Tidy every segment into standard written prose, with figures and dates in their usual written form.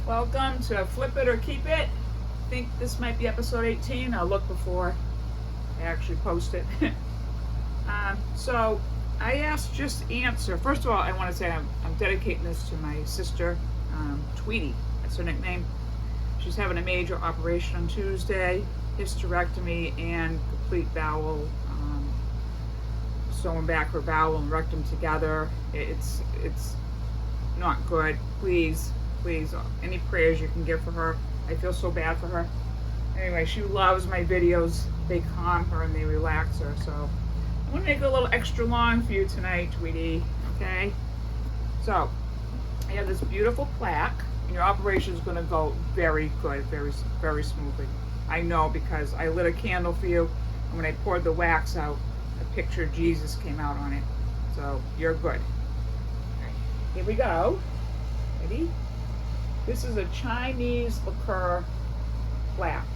Welcome to Flip It or Keep It. I think this might be episode 18. I'll look before I actually post it. So I asked just answer. First of all, I want to say I'm dedicating this to my sister, Tweety. That's her nickname. She's having a major operation on Tuesday, hysterectomy and complete bowel, sewing back her bowel and rectum together. It's not good. Please, any prayers you can give for her. I feel so bad for her. Anyway, she loves my videos. They calm her and they relax her. So I'm gonna make it a little extra long for you tonight, Tweety. Okay? So I have this beautiful plaque, and your operation is gonna go very good, very smoothly. I know because I lit a candle for you, and when I poured the wax out, a picture of Jesus came out on it. So you're good. All right, here we go. Ready? This is a Chinese lacquer plaque.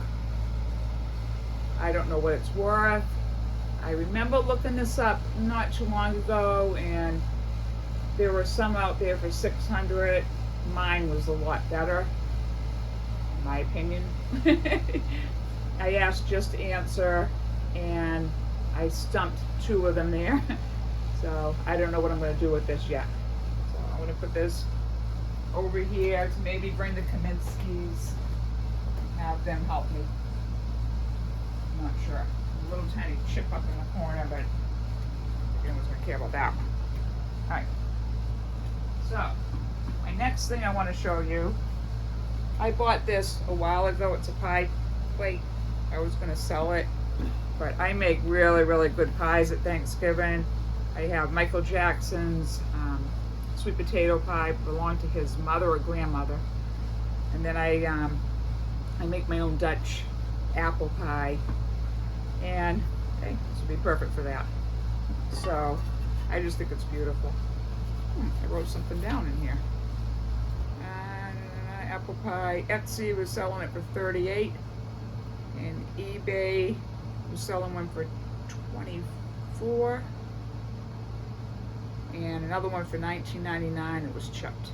I don't know what it's worth. I remember looking this up not too long ago, and there were some out there for $600. Mine was a lot better, in my opinion. I asked just to answer, and I stumped 2 of them there. So I don't know what I'm going to do with this yet. So I'm going to put this over here to maybe bring the Kaminskis, have them help me. I'm not sure. A little tiny chip up in the corner, but anyone's gonna care about that one. All right. So my next thing I want to show you, I bought this a while ago. It's a pie plate. I was gonna sell it, but I make really good pies at Thanksgiving. I have Michael Jackson's sweet potato pie, belonged to his mother or grandmother, and then I make my own Dutch apple pie, and okay, this would be perfect for that. So I just think it's beautiful. I wrote something down in here. Apple pie. Etsy was selling it for $38, and eBay was selling one for $24. And another one for $19.99. It was chipped.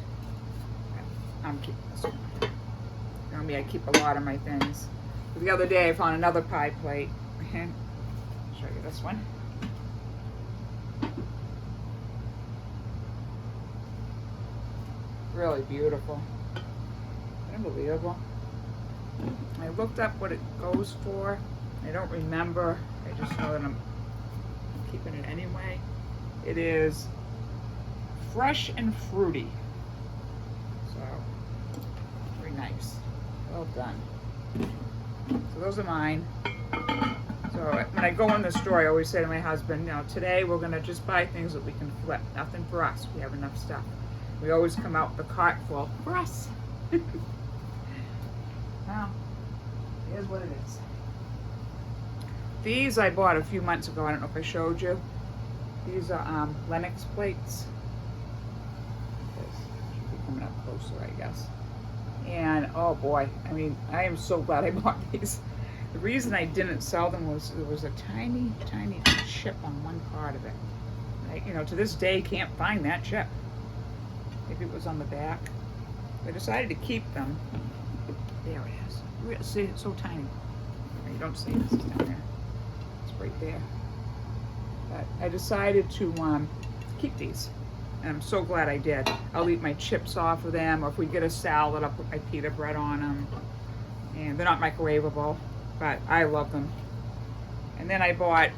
I'm keeping this one. You know me, I keep a lot of my things. But the other day I found another pie plate. I'll show you this one. Really beautiful. Unbelievable. I looked up what it goes for. I don't remember. I just know that I'm keeping it anyway. It is fresh and fruity. So, very nice. Well done. So those are mine. So when I go in the store, I always say to my husband, now today we're gonna just buy things that we can flip. Nothing for us. We have enough stuff. We always come out with a cart full for us. Now, here's what it is. These I bought a few months ago. I don't know if I showed you. These are Lennox plates. Should be coming up closer, I guess. And oh boy, I mean, I am so glad I bought these. The reason I didn't sell them was there was a tiny chip on one part of it. I, to this day, can't find that chip. Maybe it was on the back. I decided to keep them. There it is. See, it's so tiny. You don't see it. It's down there. It's right there. But I decided to keep these, and I'm so glad I did. I'll eat my chips off of them, or if we get a salad, I'll put my pita bread on them. And they're not microwavable, but I love them. And then I bought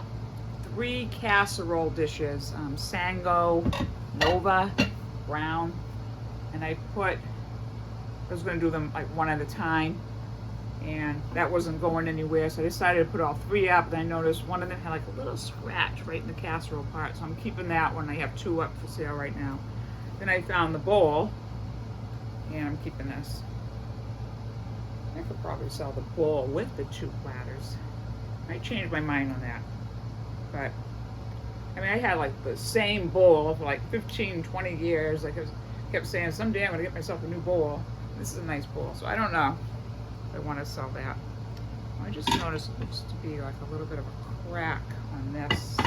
3 casserole dishes, Sango, Nova, Brown, and I was going to do them like one at a time, and that wasn't going anywhere, so I decided to put all 3 up. Then I noticed one of them had like a little scratch right in the casserole part, so I'm keeping that one. I have 2 up for sale right now. Then I found the bowl, and I'm keeping this. I could probably sell the bowl with the 2 platters. I changed my mind on that, but I mean, I had like the same bowl for like 15-20 years. I kept saying someday I'm gonna get myself a new bowl. This is a nice bowl, so I don't know if I want to sell that. I just noticed it looks to be like a little bit of a crack on this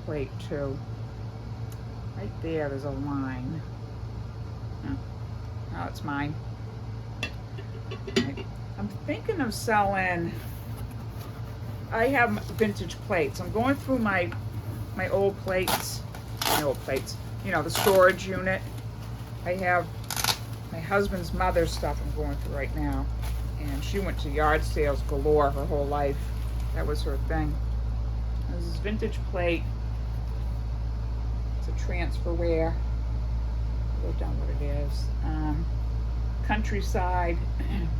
plate too. Right there's a line. No, it's mine. I'm thinking of selling, I have vintage plates. I'm going through my old plates, you know, the storage unit. I have my husband's mother's stuff I'm going through right now. And she went to yard sales galore her whole life. That was her thing. There's this vintage plate. It's a transferware. I wrote down what it is. Countryside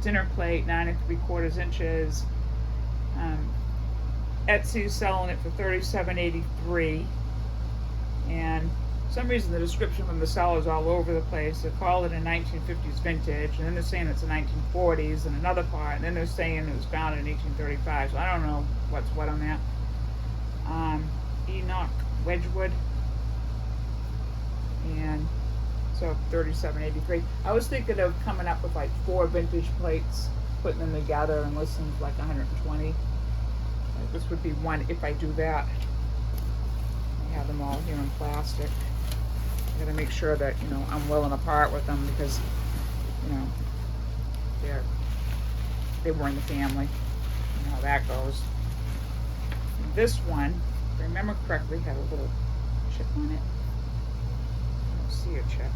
dinner plate, 9 3/4 inches. Etsy's selling it for $37.83. And for some reason the description from the seller is all over the place. They call it a 1950s vintage, and then they're saying it's a 1940s in another part, and then they're saying it was founded in 1835. So I don't know what's what on that. Enoch Wedgwood, and so $37.83. I was thinking of coming up with like 4 vintage plates, putting them together, and listing like 120. This would be one if I do that. I have them all here in plastic. I gotta make sure that, you know, I'm willing to part with them because, you know, they were in the family. You know how that goes. And this one, if I remember correctly, had a little chip on it. I don't see a chip.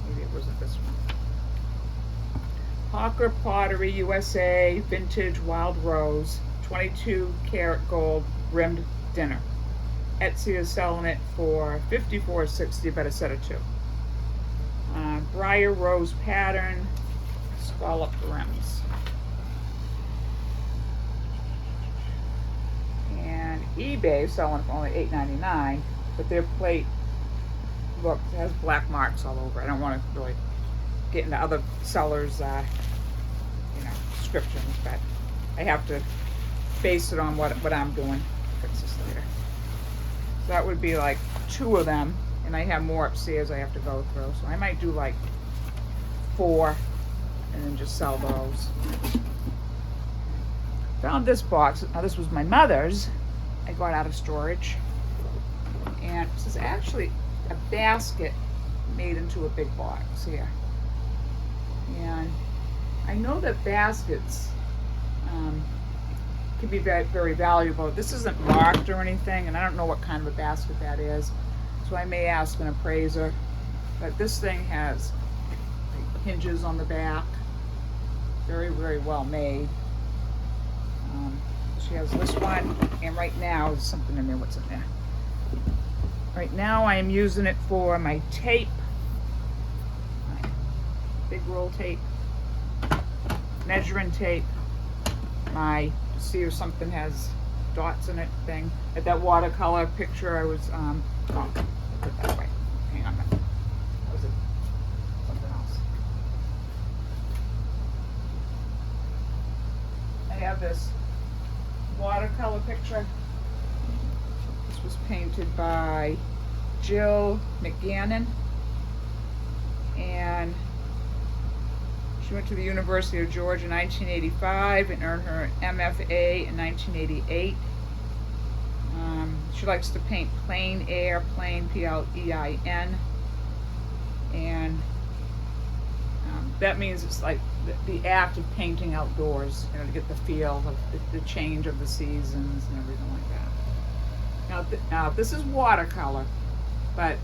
Maybe it wasn't this one. Hawker Pottery USA Vintage Wild Rose 22 karat gold rimmed dinner. Etsy is selling it for $54.60, but a set of 2. Briar Rose pattern, scalloped rims. And eBay is selling it for only $8.99, but their plate, look, has black marks all over. I don't want to really get into other sellers' descriptions, but I have to base it on what I'm doing. Fix this later. So that would be like 2 of them, and I have more upstairs I have to go through. So I might do like 4 and then just sell those. Found this box. Now this was my mother's. I got out of storage. And this is actually a basket made into a big box here. And I know that baskets can be very, very valuable. This isn't marked or anything, and I don't know what kind of a basket that is, so I may ask an appraiser. But this thing has hinges on the back, very, very well made. She has this one, and right now there's something in there. What's in there? Right now I am using it for my tape, my big roll tape, measuring tape, my see if something has dots in it thing. At that watercolor picture I was, oh, put it that way. Hang on a minute. That was something else. I have this watercolor picture. This was painted by Jill McGannon, and she went to the University of Georgia in 1985 and earned her MFA in 1988. She likes to paint plein air, plein, P-L-E-I-N, and that means it's like the act of painting outdoors, you know, to get the feel of the change of the seasons and everything like that. Now this is watercolor, but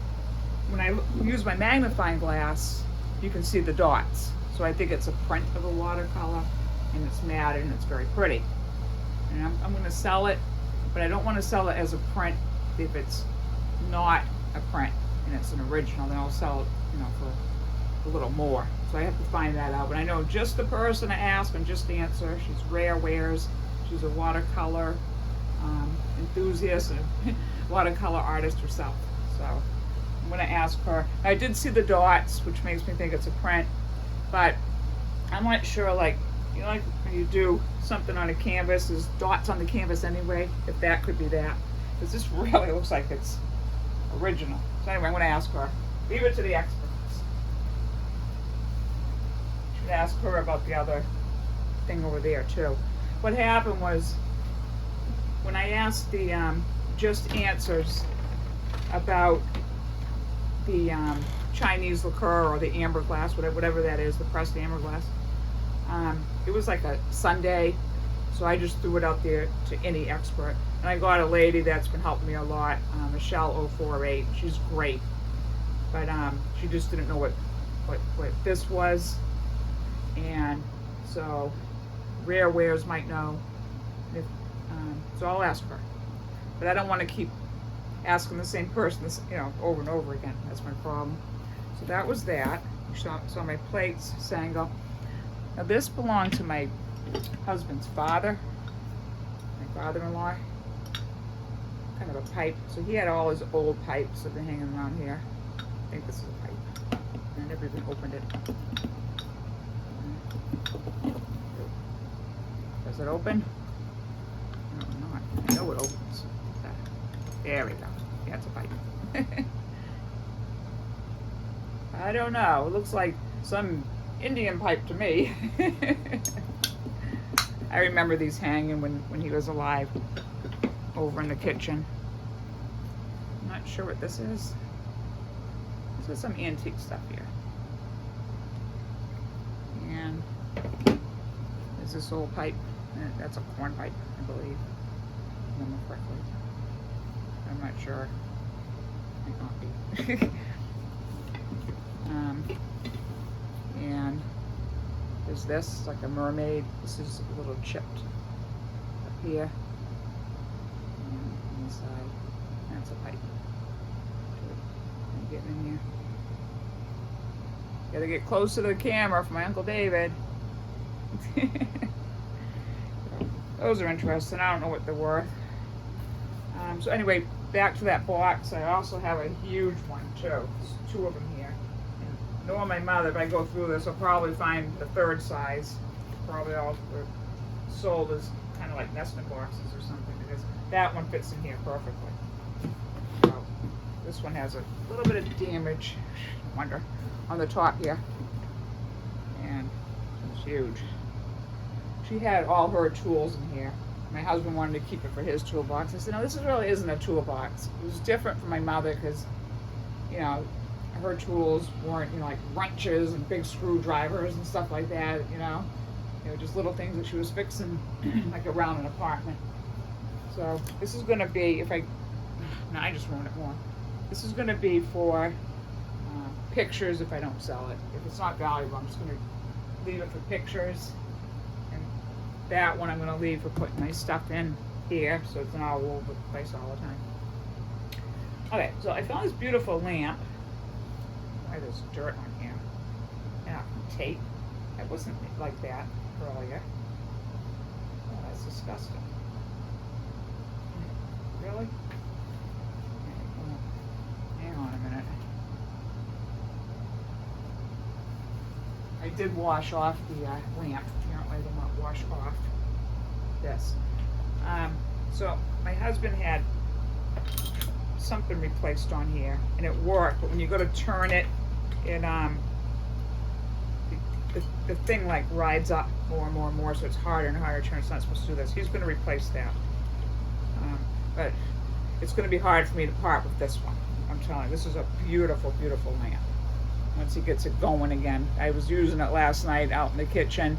when I use my magnifying glass, you can see the dots. So I think it's a print of a watercolor, and it's matted and it's very pretty. And I'm going to sell it, but I don't want to sell it as a print if it's not a print and it's an original. Then I'll sell it, you know, for a little more. So I have to find that out. But I know just the person to ask and just answer. She's Rare Wares. She's a watercolor enthusiast and watercolor artist herself. So I'm going to ask her. I did see the dots, which makes me think it's a print. But I'm not sure, like, you know, like when you do something on a canvas, there's dots on the canvas anyway, if that could be that. Because this really looks like it's original. So anyway, I'm going to ask her. Leave it to the experts. Should ask her about the other thing over there too. What happened was, when I asked the Just Answers about the Chinese liqueur or the amber glass, whatever that is, the pressed amber glass, It was like a Sunday, so I just threw it out there to any expert. And I got a lady that's been helping me a lot, Michelle 048. She's great, but she just didn't know what this was, and so Rare Wares might know. If, so I'll ask her, but I don't want to keep asking the same person, over and over again. That's my problem. So that was that. You saw my plates, Sango. Now this belonged to my husband's father, my father-in-law. Kind of a pipe. So he had all his old pipes that have been hanging around here. I think this is a pipe. I never even opened it. Does it open? No, not. I know it opens. There we go. Yeah, it's a pipe. I don't know. It looks like some Indian pipe to me. I remember these hanging when he was alive over in the kitchen. I'm not sure what this is. This is some antique stuff here. And there's this old pipe. That's a corn pipe, I believe. If I remember correctly. I'm not sure. Might not be. And there's this, like a mermaid. This is a little chipped up here. And on the side, that's a pipe. I'm getting in here. Gotta get closer to the camera for my Uncle David. Those are interesting. I don't know what they're worth. So anyway, back to that box. I also have a huge one too. There's two of them here. And knowing my mother, if I go through this, I'll probably find the third size. Probably all were sold as kind of like nesting boxes or something, because that one fits in here perfectly. So this one has a little bit of damage, I wonder, on the top here. And it's huge. She had all her tools in here. My husband wanted to keep it for his toolbox. I said, no, this really isn't a toolbox. It was different from my mother because, her tools weren't, like wrenches and big screwdrivers and stuff like that, just little things that she was fixing like around an apartment. So this is going to be, no, I just ruined it more. This is going to be for pictures if I don't sell it. If it's not valuable, I'm just going to leave it for pictures. That one I'm going to leave for putting my stuff in here, so it's not all over the place all the time. Okay, so I found this beautiful lamp. Why there's dirt on here? Yeah, tape. It wasn't like that earlier. Oh, that's disgusting. Really? Hang on a minute. I did wash off the lamp. Apparently I did not wash off this. So my husband had something replaced on here, and it worked, but when you go to turn it, the thing like rides up more and more and more, so it's harder and harder to turn. It's not supposed to do this. He's going to replace that. But it's going to be hard for me to part with this one. I'm telling you, this is a beautiful, beautiful lamp. Once he gets it going again. I was using it last night out in the kitchen.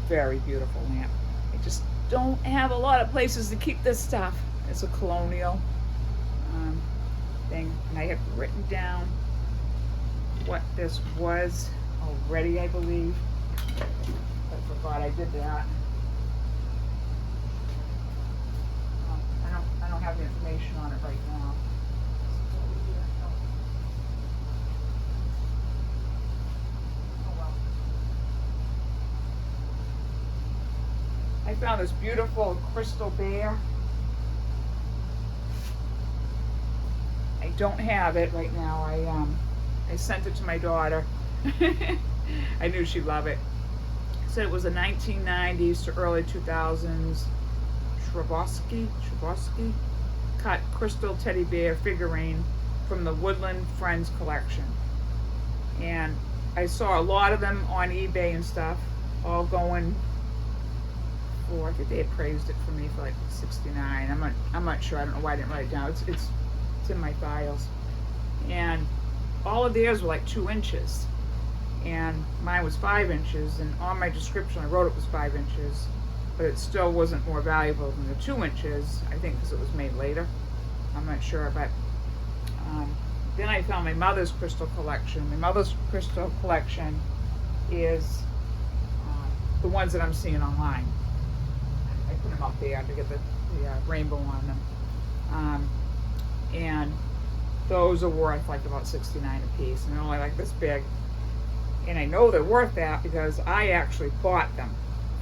Very beautiful lamp. I just don't have a lot of places to keep this stuff. It's a colonial thing, and I have written down what this was already, I believe. I forgot I did that. I don't have the information on it right now. I found this beautiful crystal bear. I don't have it right now. I sent it to my daughter. I knew she'd love it. Said it was a 1990s to early 2000s Swarovski cut crystal teddy bear figurine from the Woodland Friends collection. And I saw a lot of them on eBay and stuff, all going for, I think they appraised it for me for like $69. I'm not sure. I don't know why I didn't write it down. It's in my files. And all of theirs were like 2 inches. and mine was 5 inches, and on my description I wrote it was 5 inches, but it still wasn't more valuable than the 2 inches, I think because it was made later. I'm not sure, but then I found my mother's crystal collection. My mother's crystal collection is the ones that I'm seeing online. I put them up there to get the rainbow on them. And those are worth like about $69 a piece, and they're only like this big. And I know they're worth that because I actually bought them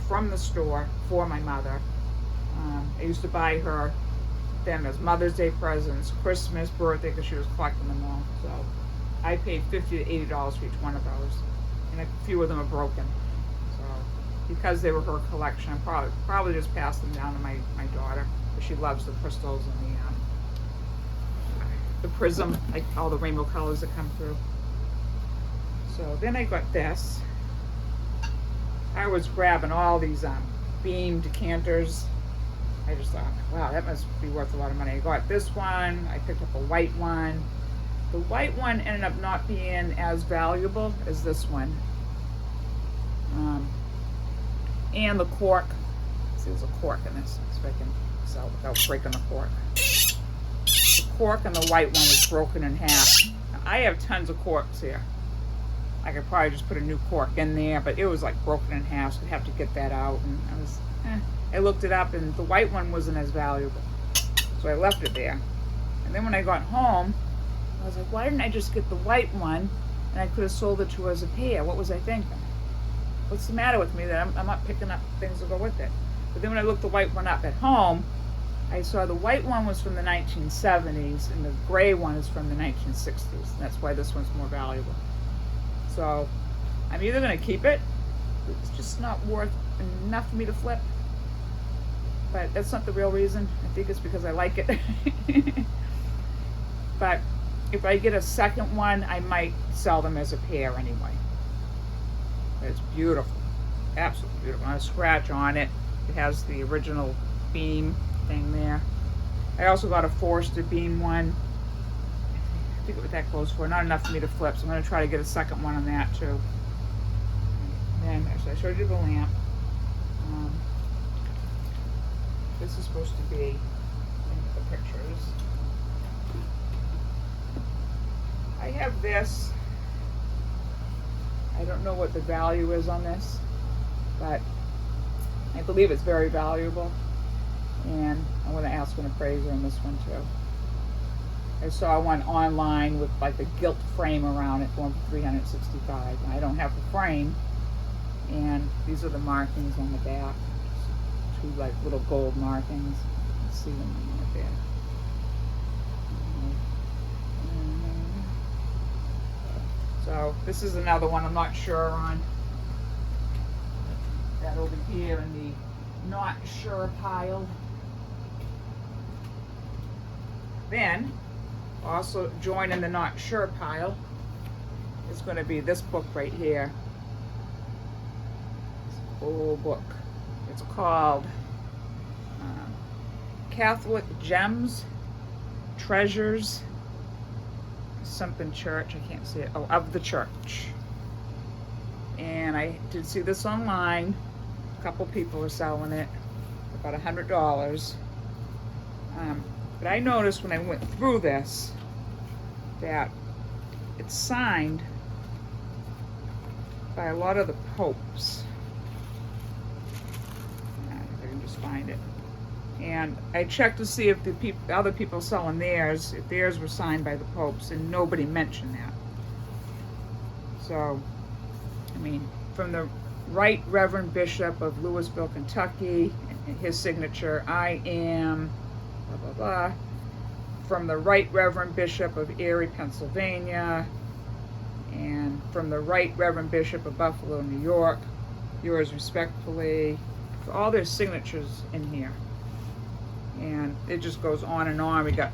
from the store for my mother. I used to buy her them as Mother's Day presents, Christmas, birthday, because she was collecting them all. So I paid $50 to $80 for each one of those, and a few of them are broken. So because they were her collection, I probably just passed them down to my daughter, because she loves the crystals and the prism, like all the rainbow colors that come through. So then I got this. I was grabbing all these beam decanters. I just thought, wow, that must be worth a lot of money. I got this one. I picked up a white one. The white one ended up not being as valuable as this one. And the cork. See, there's a cork in this, so I can sell it without breaking the cork. The cork and the white one was broken in half. Now, I have tons of corks here. I could probably just put a new cork in there, but it was like broken in half, so I'd have to get that out. And I looked it up, and the white one wasn't as valuable, so I left it there. And then when I got home, I was like, why didn't I just get the white one, and I could have sold it to her as a pair? What was I thinking? What's the matter with me that I'm not picking up things to go with it? But then when I looked the white one up at home, I saw the white one was from the 1970s, and the gray one is from the 1960s. And that's why this one's more valuable. So I'm either going to keep it, it's just not worth enough for me to flip. But that's not the real reason. I think it's because I like it. But if I get a second one, I might sell them as a pair anyway. But it's beautiful, absolutely beautiful. Not a scratch on it. It has the original beam thing there. I also got a Forster beam one. I think it was that close for. Not enough for me to flip, so I'm going to try to get a second one on that too. And then, actually, I showed you the lamp. This is supposed to be the pictures. I have this. I don't know what the value is on this, but I believe it's very valuable. And I'm going to ask an appraiser on this one too. I saw one online with like a gilt frame around it going for $365. I don't have the frame, and these are the markings on the back. Two like little gold markings. You can see them right there. So this is another one I'm not sure on. That over here in the not sure pile. Then, also joining the not sure pile is going to be this book right here. This old book. It's called Catholic Gems, Treasures, something church. I can't see it. Oh, of the church. And I did see this online. A couple people are selling it for about $100. But I noticed when I went through this that it's signed by a lot of the popes. If I can just find it. And I checked to see if the other people selling theirs, if theirs were signed by the popes, and nobody mentioned that. So, I mean, from the Right Reverend Bishop of Louisville, Kentucky, and his signature, I am, blah, blah, blah. From the Right Reverend Bishop of Erie, Pennsylvania, and from the Right Reverend Bishop of Buffalo, New York, yours respectfully. So all their signatures in here. And it just goes on and on. We got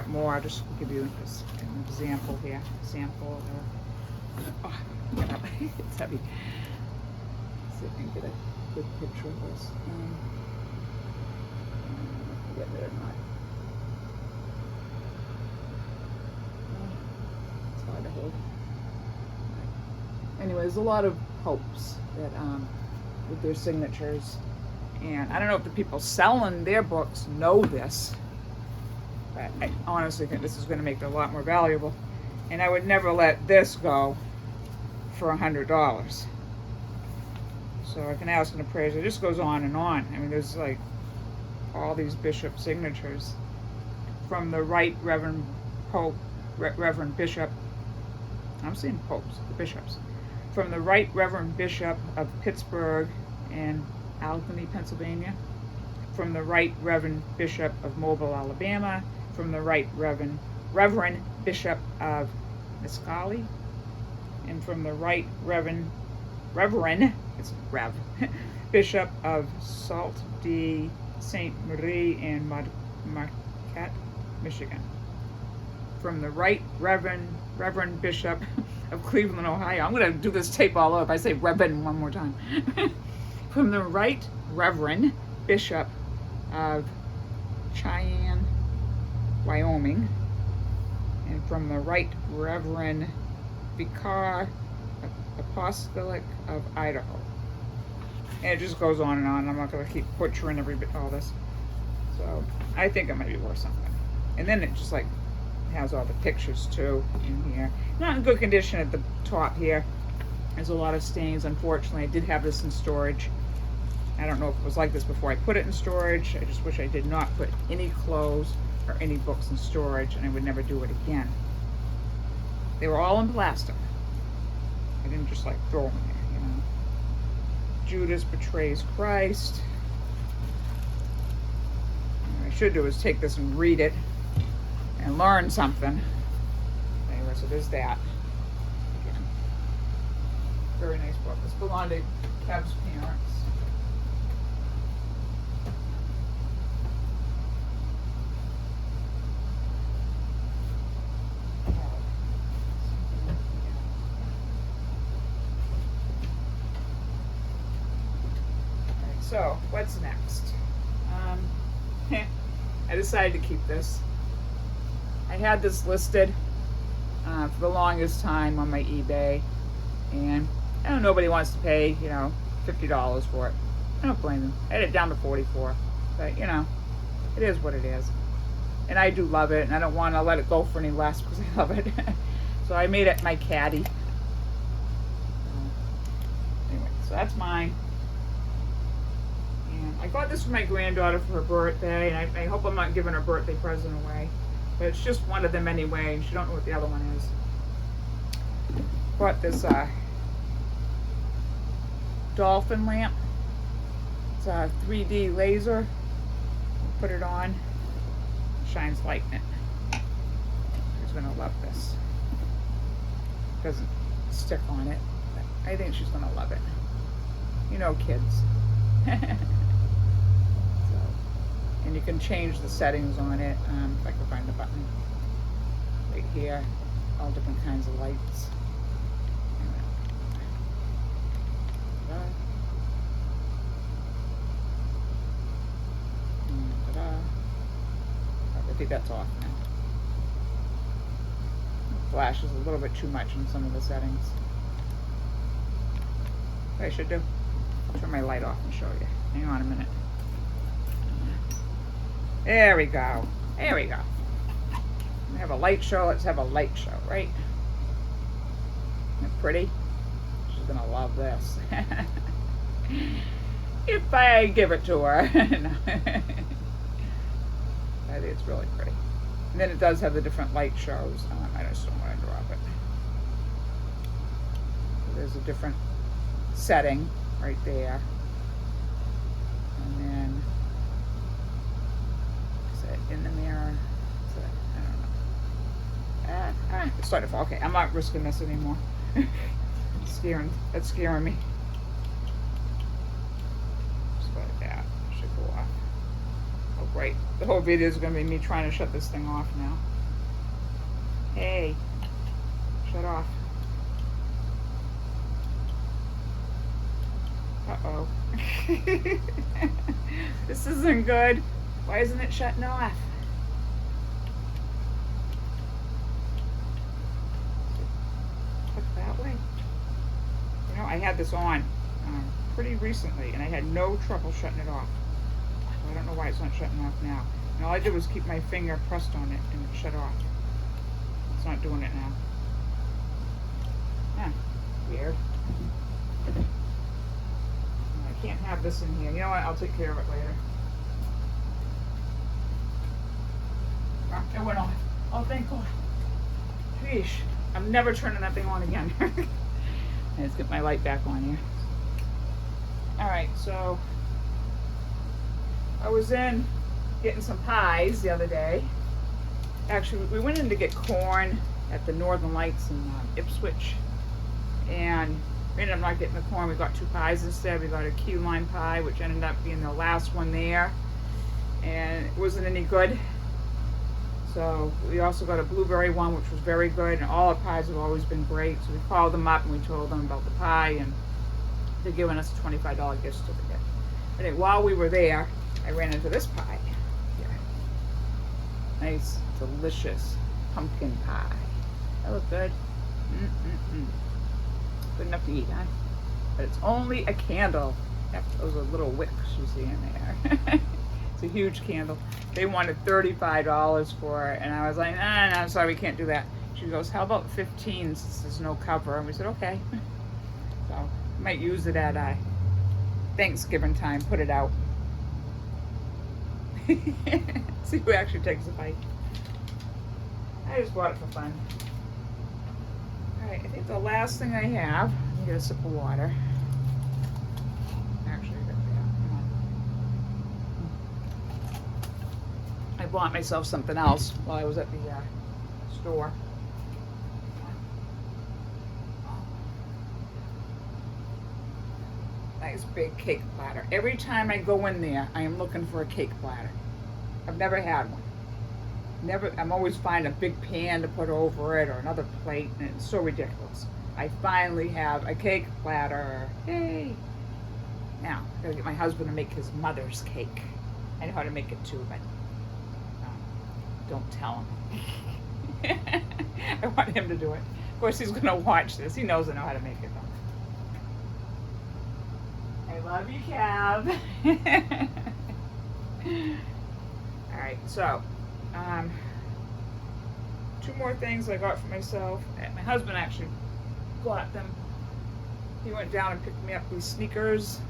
more. I'll just give you an example here. Sample. Oh, it's heavy. Let's see if I can get a good picture of this. Get it or not. It's hard to hold. anyway, there's a lot of popes that with their signatures, and I don't know if the people selling their books know this, but I honestly think this is going to make it a lot more valuable, and I would never let this go for $100. So I can ask an appraiser. It just goes on and on. I mean, there's like all these bishop signatures from the Right Reverend Pope, Reverend Bishop. I'm saying popes, the bishops. From the Right Reverend Bishop of Pittsburgh and Albany, Pennsylvania. From the Right Reverend Bishop of Mobile, Alabama. From the Right Reverend Bishop of Mescali. And from the Right Reverend it's Rev, Bishop of Sault de Ste. Marie and Marquette, Michigan. From the Right Reverend Bishop of Cleveland, Ohio. I'm going to do this tape all over if I say Reverend one more time. From the Right Reverend Bishop of Cheyenne, Wyoming. And from the Right Reverend Vicar Apostolic of Idaho. And it just goes on and on. I'm not going to keep butchering all this. So I think it might be worth something. And then it just like has all the pictures too in here. Not in good condition at the top here. There's a lot of stains. Unfortunately, I did have this in storage. I don't know if it was like this before I put it in storage. I just wish I did not put any clothes or any books in storage, and I would never do it again. They were all in plastic. I didn't just like throw them in there, you know. Judas betrays Christ. What I should do is take this and read it and learn something. Anyway, so there's that. Again, very nice book. This belonged to Kev's parents. So, what's next? I decided to keep this. I had this listed for the longest time on my eBay, and I know nobody wants to pay, you know, $50 for it. I don't blame them. I had it down to $44, but you know, it is what it is. And I do love it, and I don't want to let it go for any less because I love it. So I made it my caddy. Anyway, so that's mine. I got this for my granddaughter for her birthday, and I hope I'm not giving her birthday present away. But it's just one of them anyway, and she don't know what the other one is. Bought this dolphin lamp. It's a 3D laser. Put it on. Shines light in it. She's gonna love this. Doesn't stick on it, but I think she's gonna love it. You know, kids. And you can change the settings on it. If I can find the button right here, all different kinds of lights. I think that's off now. It flashes a little bit too much in some of the settings. What I should do? I'll turn my light off and show you. Hang on a minute. There we go. There we go. We have a light show. Let's have a light show, right? Isn't it pretty? She's gonna love this. If I give it to her. I think it's really pretty. And then it does have the different light shows. I just don't want to drop it. So there's a different setting right there. And then in the mirror. So, I don't know. It's starting to fall. Okay, I'm not risking this anymore. That's scaring me. Just like that. Should go off. Oh great. The whole video is going to be me trying to shut this thing off now. Hey. Shut off. Uh-oh. This isn't good. Why isn't it shutting off? Look that way. I had this on pretty recently, and I had no trouble shutting it off. So I don't know why it's not shutting off now. And all I did was keep my finger pressed on it, and it shut off. It's not doing it now. Huh, weird. I can't have this in here. You know what? I'll take care of it later. Ah, it went off. Oh, thank God. Sheesh. I'm never turning that thing on again. Let's get my light back on here. Alright, so I was in getting some pies the other day. Actually, we went in to get corn at the Northern Lights in Ipswich. And we ended up not getting the corn. We got 2 pies instead. We got a key lime pie, which ended up being the last one there. And it wasn't any good. So we also got a blueberry one, which was very good, and all our pies have always been great. So we called them up and we told them about the pie, and they're giving us a $25 gift certificate. But anyway, while we were there, I ran into this pie. Yeah. Nice, delicious pumpkin pie. That looked good. Good enough to eat, huh? But it's only a candle. Yep, those are little wicks you see in there. It's a huge candle. They wanted $35 for it, and I was like, no, I'm sorry, we can't do that. She goes, how about 15 since there's no cover? And we said, okay. So, might use it at Thanksgiving time, put it out. See who actually takes a bite. I just bought it for fun. Alright, I think the last thing I have, let me get a sip of water. I bought myself something else while I was at the store. Nice big cake platter. Every time I go in there, I am looking for a cake platter. I've never had one. I'm always finding a big pan to put over it or another plate, and it's so ridiculous. I finally have a cake platter. Yay! Now, I gotta get my husband to make his mother's cake. I know how to make it too, but don't tell him. I want him to do it. Of course, he's gonna watch this. He knows I know how to make it though. I love you, Cav. All right, so 2 more things I got for myself. My husband actually got them. He went down and picked me up these sneakers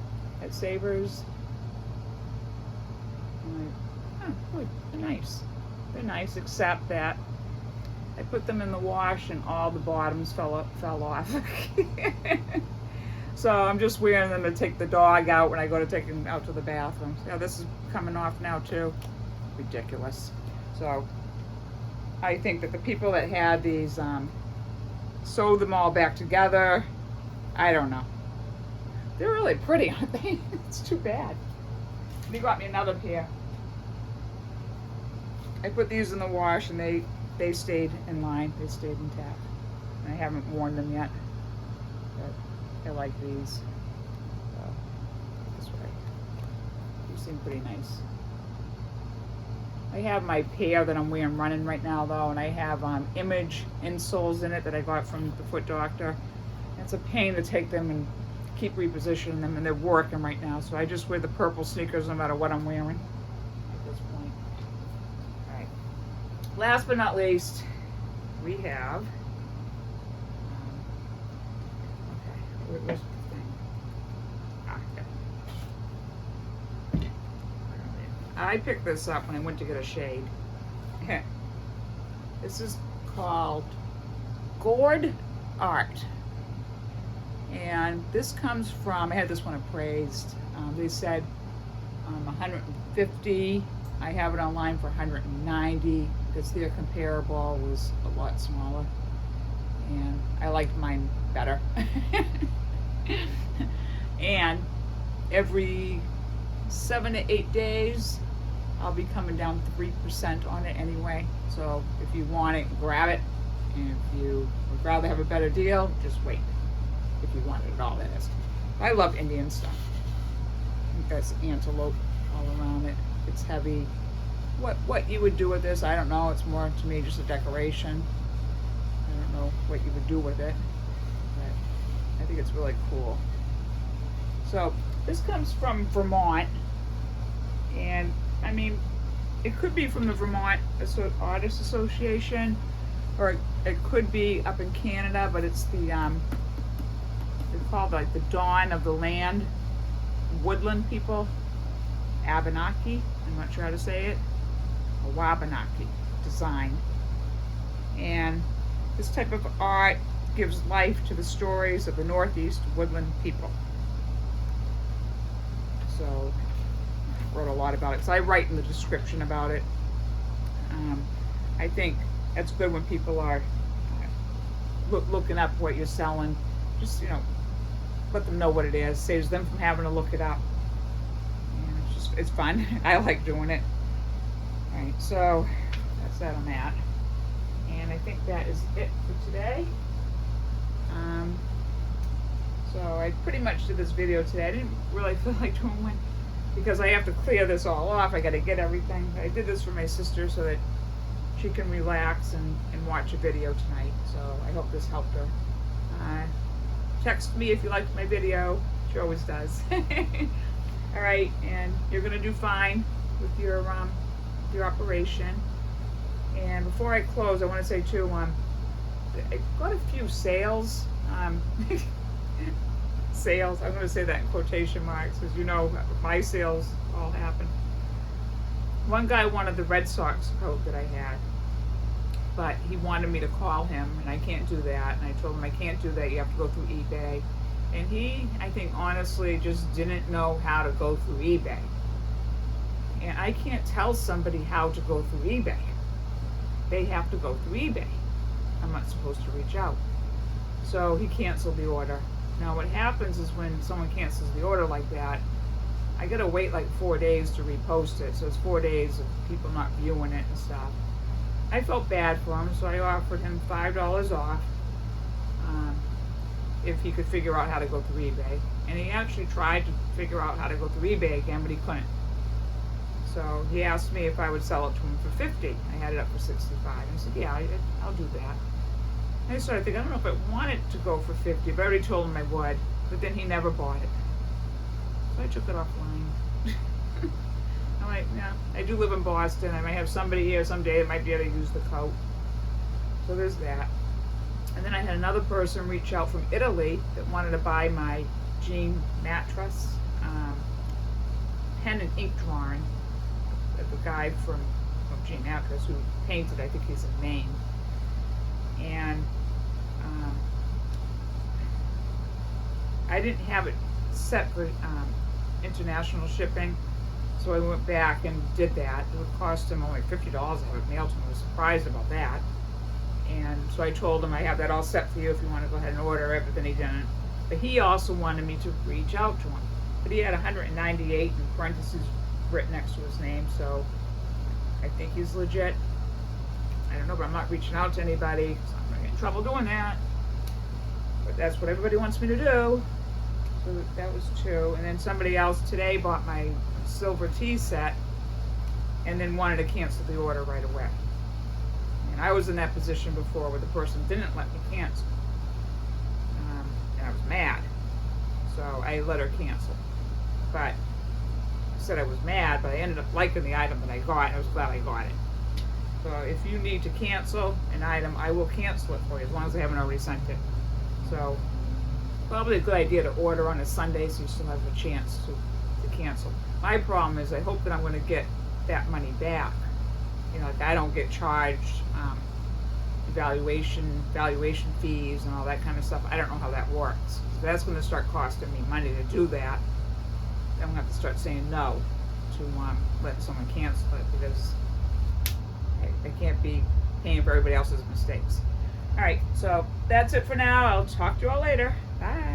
at Savers. I'm like, oh, good, they're nice. They're nice, except that I put them in the wash and all the bottoms fell off. So I'm just wearing them to take the dog out when I go to take him out to the bathroom. Yeah, this is coming off now too. Ridiculous. So I think that the people that had these sewed them all back together. I don't know. They're really pretty, aren't they? It's too bad. He got me another pair. I put these in the wash and they stayed in line. They stayed intact. And I haven't worn them yet. But I like these. So, this way. These seem pretty nice. I have my pair that I'm wearing running right now though, and I have Image insoles in it that I got from the foot doctor. It's a pain to take them and keep repositioning them, and they're working right now. So I just wear the purple sneakers no matter what I'm wearing at this point. All right. Last but not least, we have. Okay, where's the thing? Okay. I picked this up when I went to get a shade. This is called Gourd Art. And this comes from, I had this one appraised. They said 150. I have it online for 190 because their comparable was a lot smaller. And I liked mine better. And every 7 to 8 days, I'll be coming down 3% on it anyway. So if you want it, grab it. And if you would rather have a better deal, just wait. If you want it at all, that is. I love Indian stuff. I think that's antelope all around it. It's heavy. What you would do with this, I don't know. It's more to me just a decoration. I don't know what you would do with it. But think it's really cool. So this comes from Vermont, and I mean, it could be from the Vermont Artists Association, or it could be up in Canada, but it's the they're called like the Dawn of the Land Woodland people, Abenaki, I'm not sure how to say it, or Wabanaki design. And this type of art gives life to the stories of the Northeast woodland people. So I wrote a lot about it. So I write in the description about it. I think that's good when people are looking up what you're selling. Just, you know, let them know what it is. Saves them from having to look it up. And it's fun. I like doing it. All right, so that's that on that. And I think that is it for today. So I pretty much did this video today. I didn't really feel like doing one because I have to clear this all off. I got to get everything. I did this for my sister so that she can relax and watch a video tonight. So I hope this helped her. Text me if you liked my video. She always does. All right, and you're gonna do fine with your operation. And before I close, I want to say too, I got a few sales. Sales. I'm going to say that in quotation marks because you know my sales all happen. One guy wanted the Red Sox coat that I had, but he wanted me to call him, and I can't do that. And I told him I can't do that. You have to go through eBay. And he, I think, honestly, just didn't know how to go through eBay. And I can't tell somebody how to go through eBay. They have to go through eBay. I'm not supposed to reach out. So he canceled the order. Now what happens is when someone cancels the order like that, I gotta wait like 4 days to repost it. So it's 4 days of people not viewing it and stuff. I felt bad for him, so I offered him $5 off if he could figure out how to go through eBay. And he actually tried to figure out how to go through eBay again, but he couldn't. So he asked me if I would sell it to him for $50. I had it up for $65. I said, yeah, I'll do that. And I started thinking, I don't know if I want it to go for $50, but I already told him I would, but then he never bought it. So I took it offline. I'm like, yeah, I do live in Boston. I might have somebody here someday that might be able to use the coat. So there's that. And then I had another person reach out from Italy that wanted to buy my jean mattress, pen and ink drawing. The guy from Jean Mattress who painted, I think he's in Maine. And I didn't have it set for international shipping, so I went back and did that. It would cost him only $50 to have it mailed to him. I was surprised about that. And so I told him I have that all set for you if you want to go ahead and order it, but then he didn't. But he also wanted me to reach out to him. But he had 198 in parentheses written next to his name, so I think he's legit. I don't know, but I'm not reaching out to anybody, so I'm gonna get in trouble doing that. But that's what everybody wants me to do. So that was 2. And then somebody else today bought my silver tea set and then wanted to cancel the order right away. And I was in that position before where the person didn't let me cancel. And I was mad. So I let her cancel. But I said I was mad, but I ended up liking the item that I got, and I was glad I got it. So if you need to cancel an item, I will cancel it for you, as long as I haven't already sent it. So probably a good idea to order on a Sunday so you still have a chance to cancel. My problem is I hope that I'm going to get that money back. You know, like I don't get charged valuation fees and all that kind of stuff. I don't know how that works. So that's going to start costing me money to do that. I'm going to have to start saying no to letting someone cancel it, because I can't be paying for everybody else's mistakes. All right, so that's it for now. I'll talk to you all later. Bye.